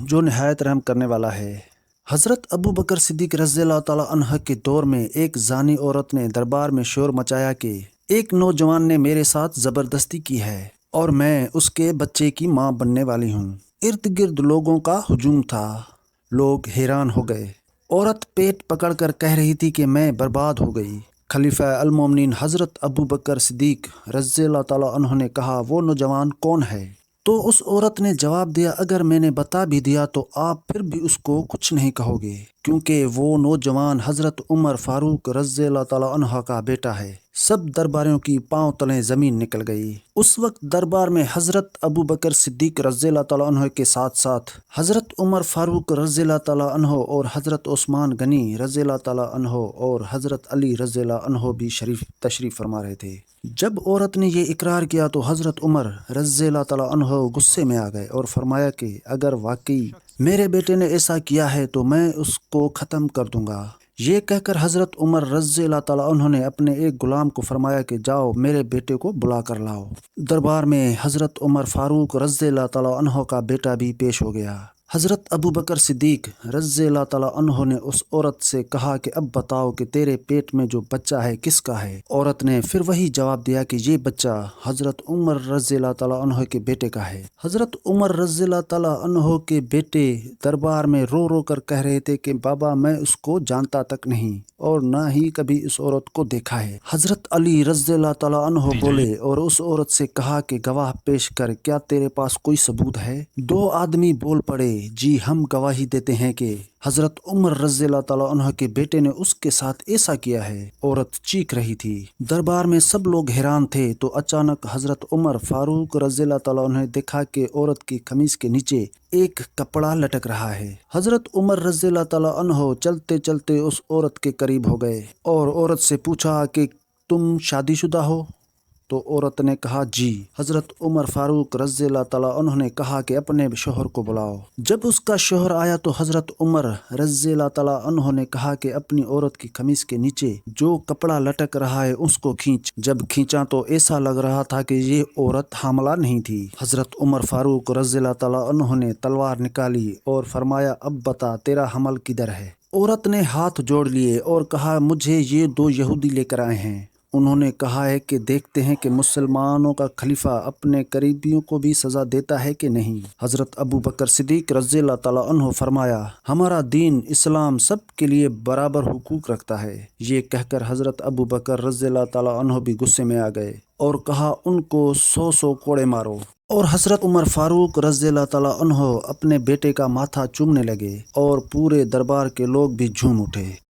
جو نہایت رحم کرنے والا ہے۔ حضرت ابو بکر صدیق رضی اللہ تعالیٰ عنہ کے دور میں ایک زانی عورت نے دربار میں شور مچایا کہ ایک نوجوان نے میرے ساتھ زبردستی کی ہے اور میں اس کے بچے کی ماں بننے والی ہوں۔ ارد گرد لوگوں کا ہجوم تھا، لوگ حیران ہو گئے۔ عورت پیٹ پکڑ کر کہہ رہی تھی کہ میں برباد ہو گئی۔ خلیفہ المومنین حضرت ابو بکر صدیق رضی اللہ تعالیٰ عنہ نے کہا، وہ نوجوان کون ہے؟ تو اس عورت نے جواب دیا، اگر میں نے بتا بھی دیا تو آپ پھر بھی اس کو کچھ نہیں کہو گے، کیونکہ وہ نوجوان حضرت عمر فاروق رضی اللہ تعالیٰ عنہ کا بیٹا ہے۔ سب درباریوں کی پاؤں تلے زمین نکل گئی۔ اس وقت دربار میں حضرت ابو بکر صدیق رضی اللہ تعالیٰ عنہ کے ساتھ ساتھ حضرت عمر فاروق رضی اللہ تعالیٰ عنہ اور حضرت عثمان غنی رضی اللہ تعالیٰ عنہ اور حضرت علی رضی اللہ عنہ بھی تشریف فرما رہے تھے۔ جب عورت نے یہ اقرار کیا تو حضرت عمر رضی اللہ تعالیٰ عنہ غصے میں آ گئے اور فرمایا کہ اگر واقعی میرے بیٹے نے ایسا کیا ہے تو میں اس کو ختم کر دوں گا۔ یہ کہہ کر حضرت عمر رضی اللہ تعالیٰ عنہ نے اپنے ایک غلام کو فرمایا کہ جاؤ میرے بیٹے کو بلا کر لاؤ۔ دربار میں حضرت عمر فاروق رضی اللہ تعالیٰ عنہ کا بیٹا بھی پیش ہو گیا۔ حضرت ابو بکر صدیق رضی اللہ تعالیٰ عنہ نے اس عورت سے کہا کہ اب بتاؤ کہ تیرے پیٹ میں جو بچہ ہے کس کا ہے؟ عورت نے پھر وہی جواب دیا کہ یہ بچہ حضرت عمر رضی اللہ تعالیٰ عنہ کے بیٹے کا ہے۔ حضرت عمر رضی اللہ تعالیٰ عنہ کے بیٹے دربار میں رو رو کر کہہ رہے تھے کہ بابا میں اس کو جانتا تک نہیں اور نہ ہی کبھی اس عورت کو دیکھا ہے۔ حضرت علی رضی اللہ تعالیٰ عنہ بولے اور اس عورت سے کہا کہ گواہ پیش کر، کیا تیرے پاس کوئی ثبوت ہے؟ دو آدمی بول پڑے، جی ہم گواہی دیتے ہیں کہ حضرت عمر رضی اللہ تعالیٰ عنہ کے بیٹے نے اس کے ساتھ ایسا کیا ہے۔ عورت چیخ رہی تھی۔ دربار میں سب لوگ حیران تھے تو اچانک حضرت عمر فاروق رضی اللہ تعالیٰ عنہ نے دیکھا کہ عورت کی قمیص کے نیچے ایک کپڑا لٹک رہا ہے۔ حضرت عمر رضی اللہ تعالیٰ عنہ چلتے چلتے اس عورت کے قریب ہو گئے اور عورت سے پوچھا کہ تم شادی شدہ ہو؟ تو عورت نے کہا جی۔ حضرت عمر فاروق رضی اللہ تعالیٰ عنہ نے کہا کہ اپنے شوہر کو بلاؤ۔ جب اس کا شوہر آیا تو حضرت عمر رضی اللہ تعالیٰ عنہ نے کہا کہ اپنی عورت کی قمیص کے نیچے جو کپڑا لٹک رہا ہے اس کو کھینچ۔ جب کھینچا تو ایسا لگ رہا تھا کہ یہ عورت حاملہ نہیں تھی۔ حضرت عمر فاروق رضی اللہ تعالیٰ عنہ نے تلوار نکالی اور فرمایا، اب بتا تیرا حمل کدھر ہے؟ عورت نے ہاتھ جوڑ لیے اور کہا، مجھے یہ دو یہودی لے کر آئے ہیں۔ انہوں نے کہا ہے کہ دیکھتے ہیں کہ مسلمانوں کا خلیفہ اپنے قریبیوں کو بھی سزا دیتا ہے کہ نہیں۔ حضرت ابو بکر صدیق رضی اللہ تعالیٰ عنہ فرمایا، ہمارا دین اسلام سب کے لیے برابر حقوق رکھتا ہے۔ یہ کہہ کر حضرت ابو بکر رضی اللہ تعالیٰ عنہ بھی غصے میں آ گئے اور کہا، ان کو 100 کوڑے مارو۔ اور حضرت عمر فاروق رضی اللہ تعالیٰ عنہ اپنے بیٹے کا ماتھا چومنے لگے اور پورے دربار کے لوگ بھی جھوم اٹھے۔